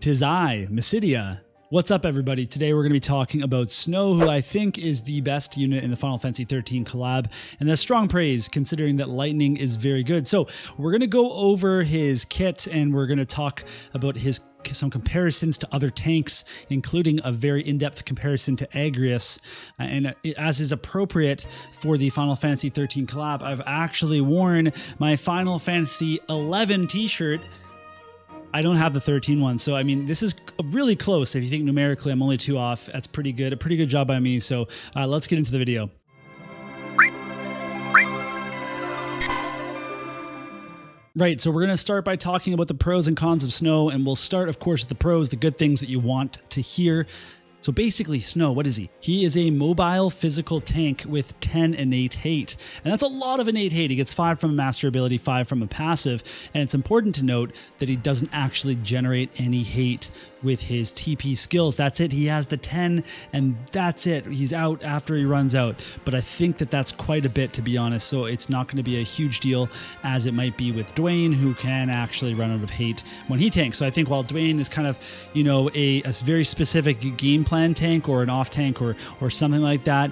'Tis I, Mysidia. What's up, everybody? Today we're going to be talking about Snow, who I think is the best unit in the Final Fantasy XIII collab, and that's strong praise considering that Lightning is very good. So we're going to go over his kit, and we're going to talk about some comparisons to other tanks, including a very in-depth comparison to Agrias. And as is appropriate for the Final Fantasy XIII collab, I've actually worn my Final Fantasy XI t-shirt. I don't have the 13 one, so I mean, this is really close. If you think numerically I'm only 2 off, that's pretty good. A pretty good job by me. So let's get into the video. Right, so we're going to start by talking about the pros and cons of Snow, and we'll start, of course, with the pros, the good things that you want to hear. So basically, Snow, what is he? He is a mobile physical tank with 10 innate hate. And that's a lot of innate hate. He gets 5 from a master ability, 5 from a passive. And it's important to note that he doesn't actually generate any hate with his TP skills. That's it. He has the 10 and that's it. He's out after he runs out. But I think that that's quite a bit, to be honest. So it's not going to be a huge deal as it might be with Dwayne, who can actually run out of hate when he tanks. So I think while Dwayne is kind of, you know, a very specific game plan tank or an off tank or something like that,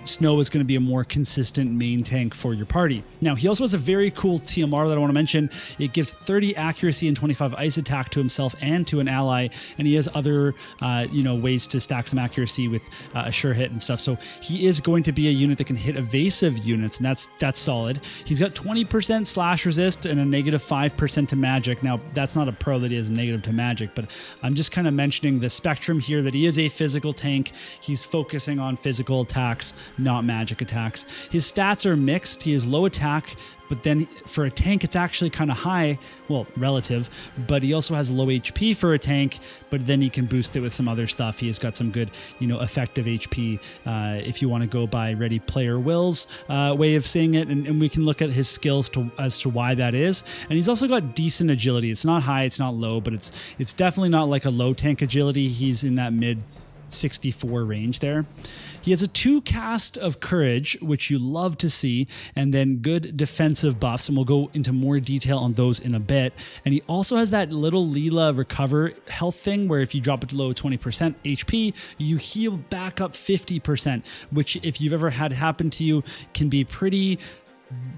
Snow is going to be a more consistent main tank for your party. Now, he also has a very cool TMR that I want to mention. It gives 30 accuracy and 25 ice attack to himself and to an ally, and he has other ways to stack some accuracy with a sure hit and stuff. So he is going to be a unit that can hit evasive units, and that's solid. He's got 20% slash resist and a negative 5% to magic. Now, that's not a pro that he is negative to magic, but I'm just kind of mentioning the spectrum here that he is a physical tank. He's focusing on physical attacks, not magic attacks. His stats are mixed. He has low attack, but then for a tank, it's actually kind of high, well, relative, but he also has low HP for a tank, but then he can boost it with some other stuff. He has got some good, effective HP if you want to go by Ready Player Will's way of saying it, and we can look at his skills as to why that is. And he's also got decent agility. It's not high, it's not low, but it's definitely not like a low tank agility. He's in that mid 64 range there. He has a 2 cast of courage, which you love to see, and then good defensive buffs, and we'll go into more detail on those in a bit. And he also has that little Leela recover health thing where if you drop it below 20% HP, you heal back up 50%, which if you've ever had happen to you can be pretty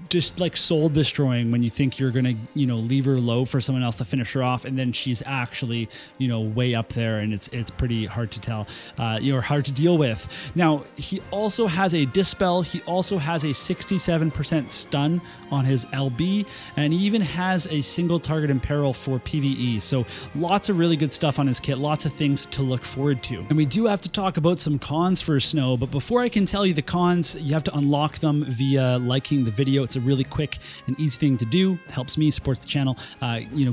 just like soul destroying when you think you're gonna leave her low for someone else to finish her off, and then she's actually way up there, and it's pretty hard to tell, hard to deal with. Now, he also has a dispel. He also has a 67% stun on his LB, and he even has a single target imperil for PvE. So lots of really good stuff on his kit, lots of things to look forward to. And we do have to talk about some cons for Snow, but before I can tell you the cons, you have to unlock them via liking the video. It's a really quick and easy thing to do. Helps me, supports the channel,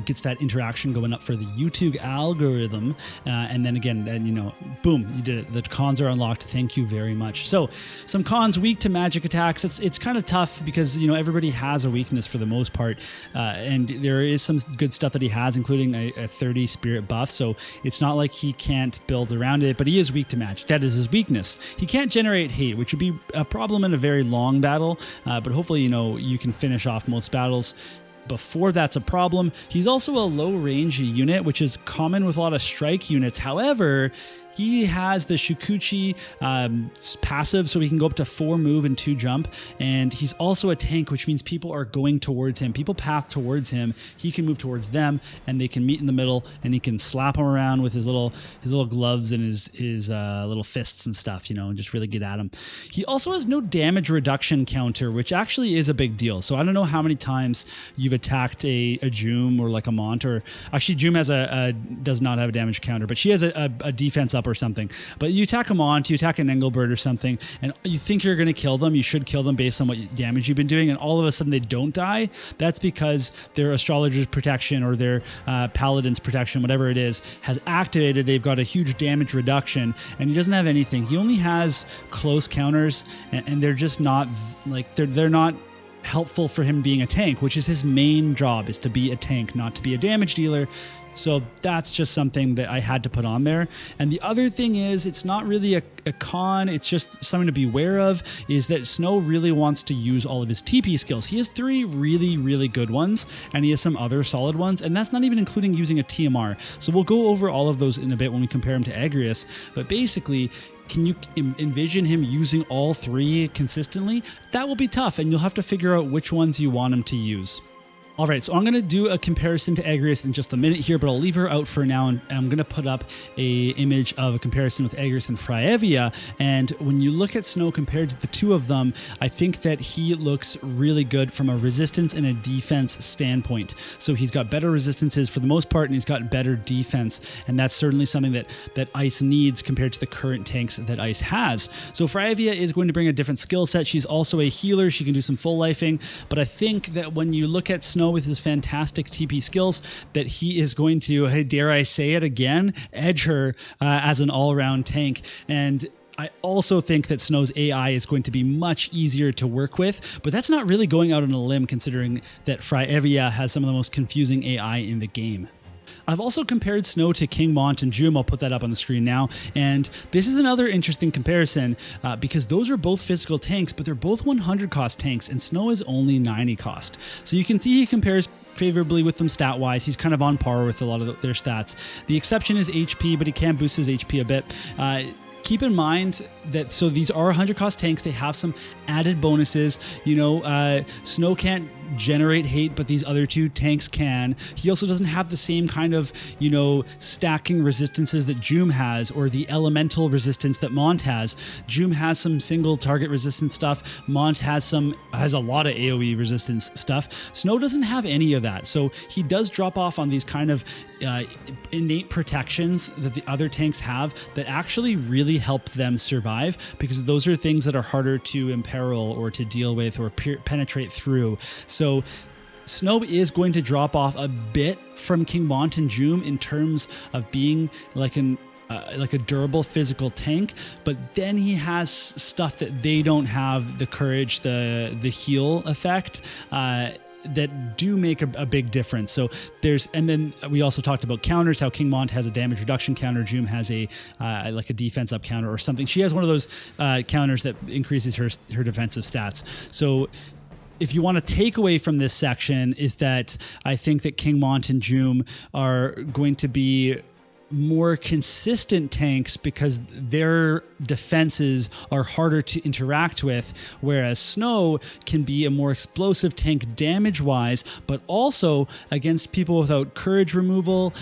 gets that interaction going up for the YouTube algorithm. And then again, boom, you did it. The cons are unlocked. Thank you very much. So some cons: weak to magic attacks. It's kind of tough because, everybody has a weakness for the most part. And there is some good stuff that he has, including a 30 spirit buff. So it's not like he can't build around it, but he is weak to magic. That is his weakness. He can't generate hate, which would be a problem in a very long battle. But hopefully, you can finish off most battles before that's a problem. He's also a low range unit, which is common with a lot of strike units. However, he has the Shukuchi passive, so he can go up to 4 move and 2 jump. And he's also a tank, which means people are going towards him. People path towards him. He can move towards them, and they can meet in the middle, and he can slap them around with his little gloves and his little fists and stuff, and just really get at him. He also has no damage reduction counter, which actually is a big deal. So I don't know how many times you've attacked a Jeume or like a Mont, or actually Jeume has does not have a damage counter, but she has a defense up or something. But you attack a Mont, you attack an Engelbert or something, and you think you're going to kill them. You should kill them based on what damage you've been doing, and all of a sudden they don't die. That's because their Astrologer's Protection or their Paladin's Protection, whatever it is, has activated. They've got a huge damage reduction, and he doesn't have anything. He only has close counters, and they're just not like they're not helpful for him being a tank, which is his main job, is to be a tank, not to be a damage dealer. So that's just something that I had to put on there. And the other thing is, it's not really a con, it's just something to be aware of, is that Snow really wants to use all of his TP skills. He has 3 really good ones, and he has some other solid ones, and that's not even including using a TMR. So we'll go over all of those in a bit when we compare him to Agrias. But basically, can you envision him using all 3 consistently? That will be tough, and you'll have to figure out which ones you want him to use. All right, so I'm going to do a comparison to Agrias in just a minute here, but I'll leave her out for now, and I'm going to put up a image of a comparison with Agrias and Fryevia. And when you look at Snow compared to the 2 of them, I think that he looks really good from a resistance and a defense standpoint. So he's got better resistances for the most part, and he's got better defense, and that's certainly something that Ice needs compared to the current tanks that Ice has. So Fryevia is going to bring a different skill set. She's also a healer. She can do some full lifing, but I think that when you look at Snow with his fantastic TP skills, that he is going to, hey, dare I say it again, edge her as an all-around tank. And I also think that Snow's AI is going to be much easier to work with, but that's not really going out on a limb considering that Fryevia has some of the most confusing AI in the game. I've also compared Snow to King Mont and Jeume. I'll put that up on the screen now. And this is another interesting comparison because those are both physical tanks, but they're both 100 cost tanks, and Snow is only 90 cost. So you can see he compares favorably with them stat-wise. He's kind of on par with a lot of their stats. The exception is HP, but he can boost his HP a bit. Keep in mind that, so these are 100 cost tanks. They have some added bonuses. You know, Snow can't generate hate, but these other 2 tanks can. He also doesn't have the same kind of, you know, stacking resistances that Jeume has, or the elemental resistance that Mont has. Jeume has some single target resistance stuff. Mont has a lot of AoE resistance stuff. Snow doesn't have any of that. So he does drop off on these kind of innate protections that the other tanks have that actually really help them survive, because those are things that are harder to imperil or to deal with or penetrate through. So Snow is going to drop off a bit from King Mont and Jeume in terms of being like a durable physical tank, but then he has stuff that they don't have: the courage, the heal effect, that do make a big difference. So and then we also talked about counters, how King Mont has a damage reduction counter, Jeume has a like a defense up counter or something. She has one of those counters that increases her defensive stats. So if you want to take away from this section, is that I think that King Mont and Jeume are going to be more consistent tanks because their defenses are harder to interact with, whereas Snow can be a more explosive tank damage-wise, but also against people without courage removal.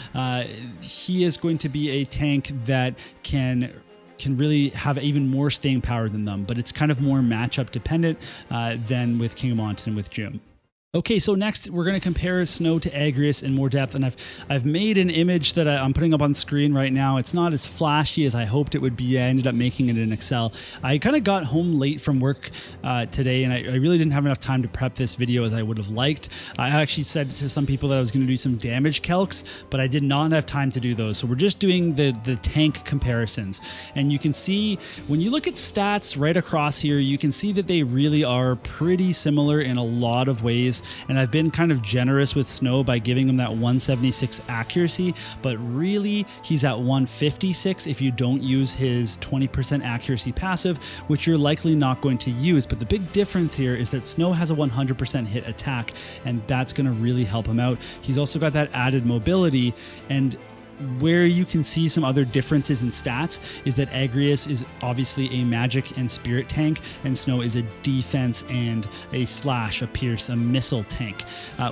He is going to be a tank that can really have even more staying power than them, but it's kind of more matchup dependent than with King Mont and with Jeume. Okay, so next we're going to compare Snow to Agrias in more depth, and I've made an image that I'm putting up on screen right now. It's not as flashy as I hoped it would be. I ended up making it in Excel. I kind of got home late from work today, and I really didn't have enough time to prep this video as I would have liked. I actually said to some people that I was going to do some damage calcs, but I did not have time to do those. So we're just doing the tank comparisons, and you can see when you look at stats right across here, you can see that they really are pretty similar in a lot of ways. And I've been kind of generous with Snow by giving him that 176 accuracy, but really he's at 156 if you don't use his 20% accuracy passive, which you're likely not going to use. But the big difference here is that Snow has a 100% hit attack, and that's going to really help him out. He's also got that added mobility, and where you can see some other differences in stats is that Agrias is obviously a magic and spirit tank, and Snow is a defense and a slash, a pierce, a missile tank.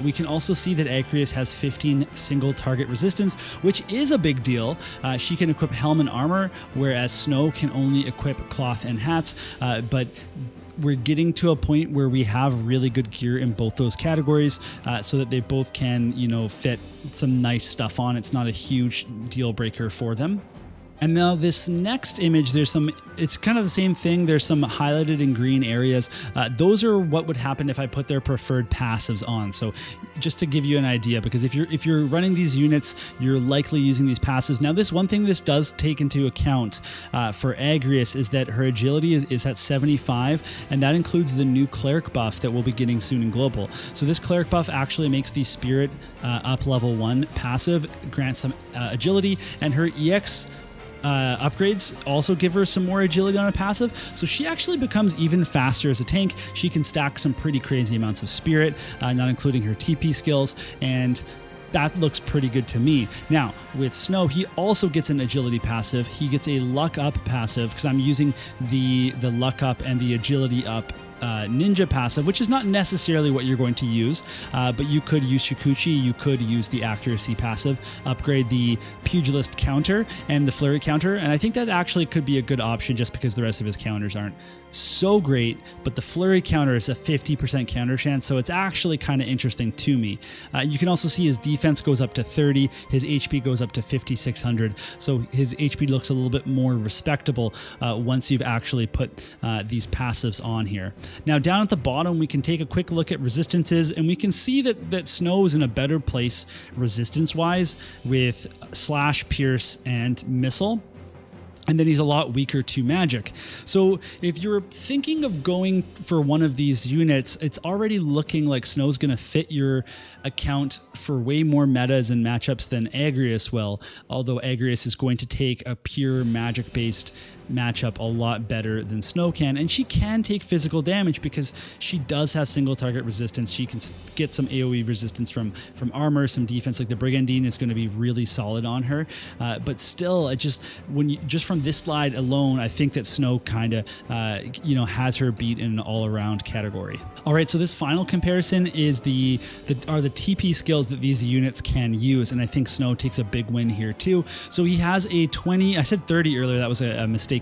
We can also see that Agrias has 15 single target resistance, which is a big deal. She can equip helm and armor, whereas Snow can only equip cloth and hats, but we're getting to a point where we have really good gear in both those categories, so that they both can, you know, fit some nice stuff on. It's not a huge deal breaker for them. And now this next image, it's kind of the same thing. There's some highlighted in green areas. Those are what would happen if I put their preferred passives on. So just to give you an idea, because if you're running these units, you're likely using these passives. Now, one thing this does take into account for Agrias is that her agility is at 75, and that includes the new cleric buff that we'll be getting soon in global. So this cleric buff actually makes the spirit up level 1 passive, grants some agility, and her EX upgrades also give her some more agility on a passive, so she actually becomes even faster as a tank. She can stack some pretty crazy amounts of spirit, not including her TP skills, and that looks pretty good to me. Now, with Snow, he also gets an agility passive. He gets a luck up passive, because I'm using the luck up and the agility up ninja passive, which is not necessarily what you're going to use, but you could use Shikuchi, you could use the accuracy passive, upgrade the pugilist counter and the flurry counter, and I think that actually could be a good option just because the rest of his counters aren't so great, but the flurry counter is a 50% counter chance, so it's actually kind of interesting to me. You can also see his defense goes up to 30, his HP goes up to 5600, so his HP looks a little bit more respectable once you've actually put these passives on here. Now down at the bottom, we can take a quick look at resistances, and we can see that Snow is in a better place resistance-wise with Slash, Pierce, and Missile. And then he's a lot weaker to magic. So if you're thinking of going for one of these units, it's already looking like Snow's going to fit your account for way more metas and matchups than Agrias will, although Agrias is going to take a pure magic-based matchup a lot better than Snow can, and she can take physical damage because she does have single target resistance. She can get some AoE resistance from armor, some defense, like the Brigandine is going to be really solid on her, but still, just from this slide alone, I think that Snow kind of has her beat in an all-around category. All right, so this final comparison is the TP skills that these units can use, and I think Snow takes a big win here too. So he has a 20, I said 30 earlier, that was a mistake,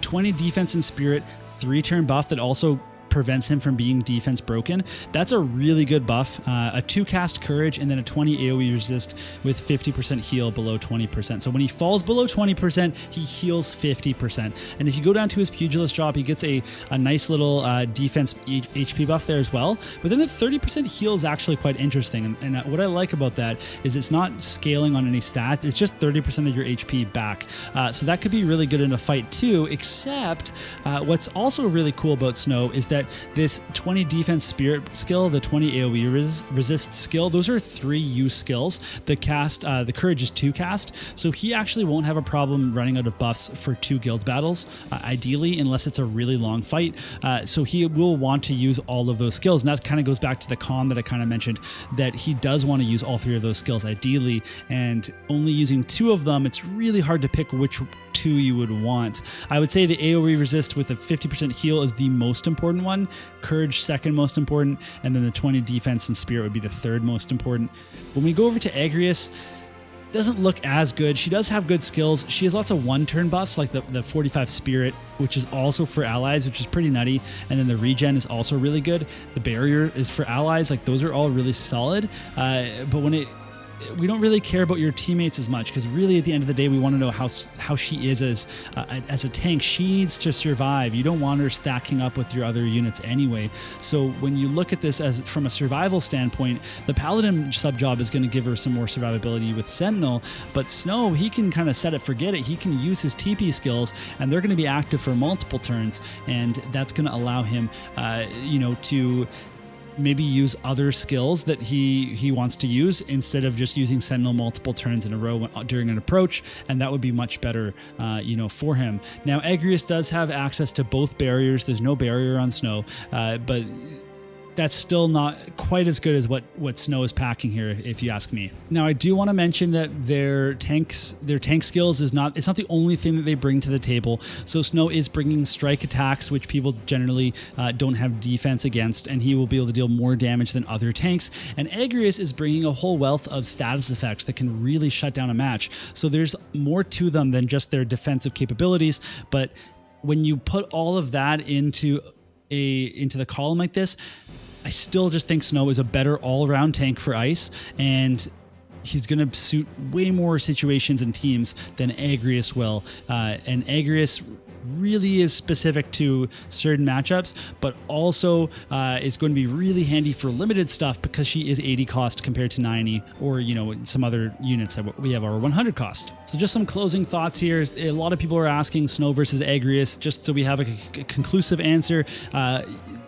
20 defense and spirit, 3-turn buff that also prevents him from being defense broken. That's a really good buff. A 2-cast courage and then a 20 AoE resist with 50% heal below 20%. So when he falls below 20%, he heals 50%. And if you go down to his pugilist drop, he gets a nice little defense HP buff there as well. But then the 30% heal is actually quite interesting. And what I like about that is it's not scaling on any stats. It's just 30% of your HP back. So that could be really good in a fight too, except what's also really cool about Snow is that this 20 defense spirit skill, the 20 AoE resist skill, those are 3 use skills. The courage is 2 cast, so he actually won't have a problem running out of buffs for 2 guild battles, ideally, unless it's a really long fight. So he will want to use all of those skills, and that kind of goes back to the con that I kind of mentioned, that he does want to use all 3 of those skills ideally, and only using 2 of them, it's really hard to pick which 2 you would want. I would say the AoE resist with a 50% heal is the most important one, courage second most important, and then the 20 defense and spirit would be the third most important. When we go over to Agrias, doesn't look as good. She does have good skills. She has lots of 1-turn buffs, like the 45 spirit, which is also for allies, which is pretty nutty. And then the regen is also really good. The barrier is for allies. Like, those are all really solid. But we don't really care about your teammates as much, because really at the end of the day, we want to know how she is as a tank. She needs to survive. You don't want her stacking up with your other units anyway. So when you look at this as from a survival standpoint, the Paladin sub job is going to give her some more survivability with Sentinel, but Snow, he can kind of set it, forget it. He can use his TP skills, and they're going to be active for multiple turns, and that's going to allow him, to maybe use other skills that he wants to use instead of just using Sentinel multiple turns in a row during an approach, and that would be much better for him. Now Agrias does have access to both barriers. There's no barrier on Snow, but that's still not quite as good as what Snow is packing here, if you ask me. Now, I do want to mention that their tank skills it's not the only thing that they bring to the table. So Snow is bringing strike attacks, which people generally don't have defense against, and he will be able to deal more damage than other tanks. And Agrias is bringing a whole wealth of status effects that can really shut down a match. So there's more to them than just their defensive capabilities. But when you put all of that into the column like this, I still just think Snow is a better all-around tank for ice, and he's going to suit way more situations and teams than Agrias will. And Agrias really is specific to certain matchups, but also is going to be really handy for limited stuff because she is 80 cost compared to 90, or, you know, some other units that we have are 100 cost. So just some closing thoughts here. A lot of people are asking Snow versus Agrias, just so we have a conclusive answer.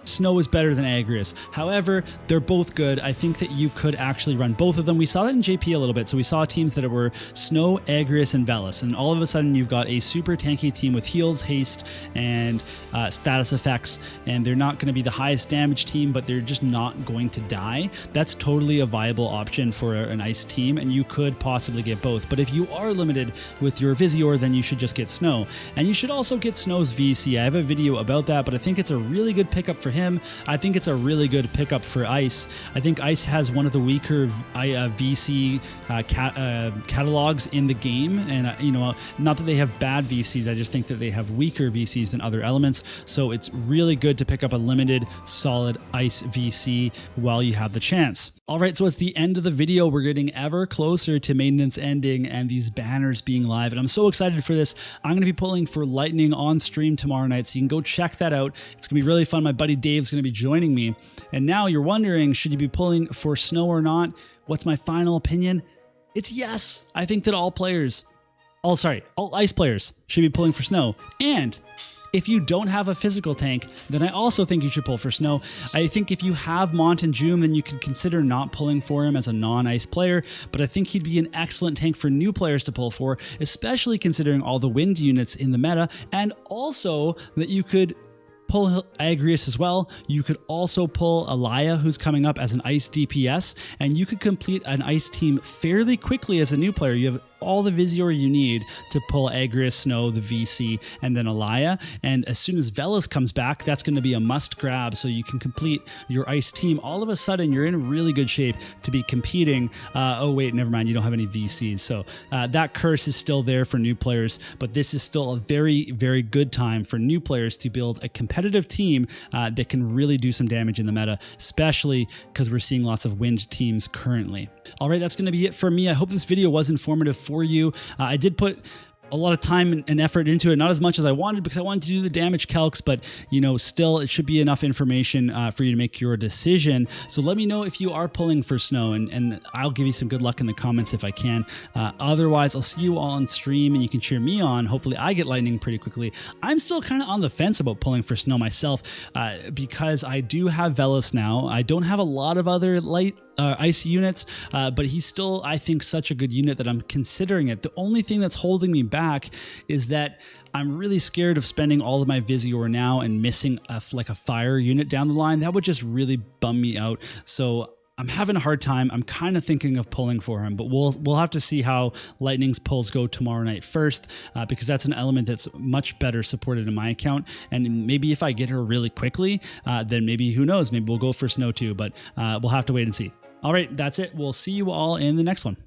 Snow is better than Agrias. However, they're both good. I think that you could actually run both of them. We saw that in JP a little bit. So we saw teams that were Snow, Agrias, and Velis. And all of a sudden, you've got a super tanky team with heals, haste, and status effects. And they're not going to be the highest damage team, but they're just not going to die. That's totally a viable option for an ice team, and you could possibly get both. But if you are limited with your Visior, then you should just get Snow. And you should also get Snow's VC. I have a video about that, but I think it's a really good pickup for him. I think it's a really good pickup for Ice. I think Ice has one of the weaker VC catalogs in the game, and you know, not that they have bad VCs, I just think that they have weaker VCs than other elements. So it's really good to pick up a limited, solid Ice VC while you have the chance. All right, so it's the end of the video. We're getting ever closer to maintenance ending and these banners being live, and I'm so excited for this. I'm going to be pulling for Lightning on stream tomorrow night, so you can go check that out. It's going to be really fun. My buddy Dave's going to be joining me. And now you're wondering, should you be pulling for Snow or not? What's my final opinion? It's yes. I think that all ice players should be pulling for Snow. And if you don't have a physical tank, then I also think you should pull for Snow. I think if you have Mont and Jeume, then you could consider not pulling for him as a non-ice player, but I think he'd be an excellent tank for new players to pull for, especially considering all the wind units in the meta, and also that you could pull Agrias as well. You could also pull Alaya, who's coming up as an ice DPS, and you could complete an ice team fairly quickly as a new player. You have all the Visior you need to pull Agrias, Snow, the VC, and then Alaya. And as soon as Velis comes back, that's going to be a must grab, so you can complete your ice team. All of a sudden, you're in really good shape to be competing. Oh wait, never mind, you don't have any VCs. So that curse is still there for new players, but this is still a very, very good time for new players to build a competitive team that can really do some damage in the meta, especially because we're seeing lots of wind teams currently. All right, that's going to be it for me. I hope this video was informative for you. I did put a lot of time and effort into it, not as much as I wanted because I wanted to do the damage calcs, but you know, still it should be enough information for you to make your decision. So let me know if you are pulling for Snow, and I'll give you some good luck in the comments if I can. Otherwise, I'll see you all on stream and you can cheer me on. Hopefully I get Lightning pretty quickly. I'm still kind of on the fence about pulling for Snow myself because I do have Velis now. I don't have a lot of other ice units, but he's still, I think, such a good unit that I'm considering it. The only thing that's holding me back is that I'm really scared of spending all of my Visior now and missing like a fire unit down the line. That would just really bum me out. So I'm having a hard time. I'm kind of thinking of pulling for him, but we'll have to see how Lightning's pulls go tomorrow night first, because that's an element that's much better supported in my account. And maybe if I get her really quickly, then maybe, who knows, maybe we'll go for Snow too, but we'll have to wait and see. All right, that's it. We'll see you all in the next one.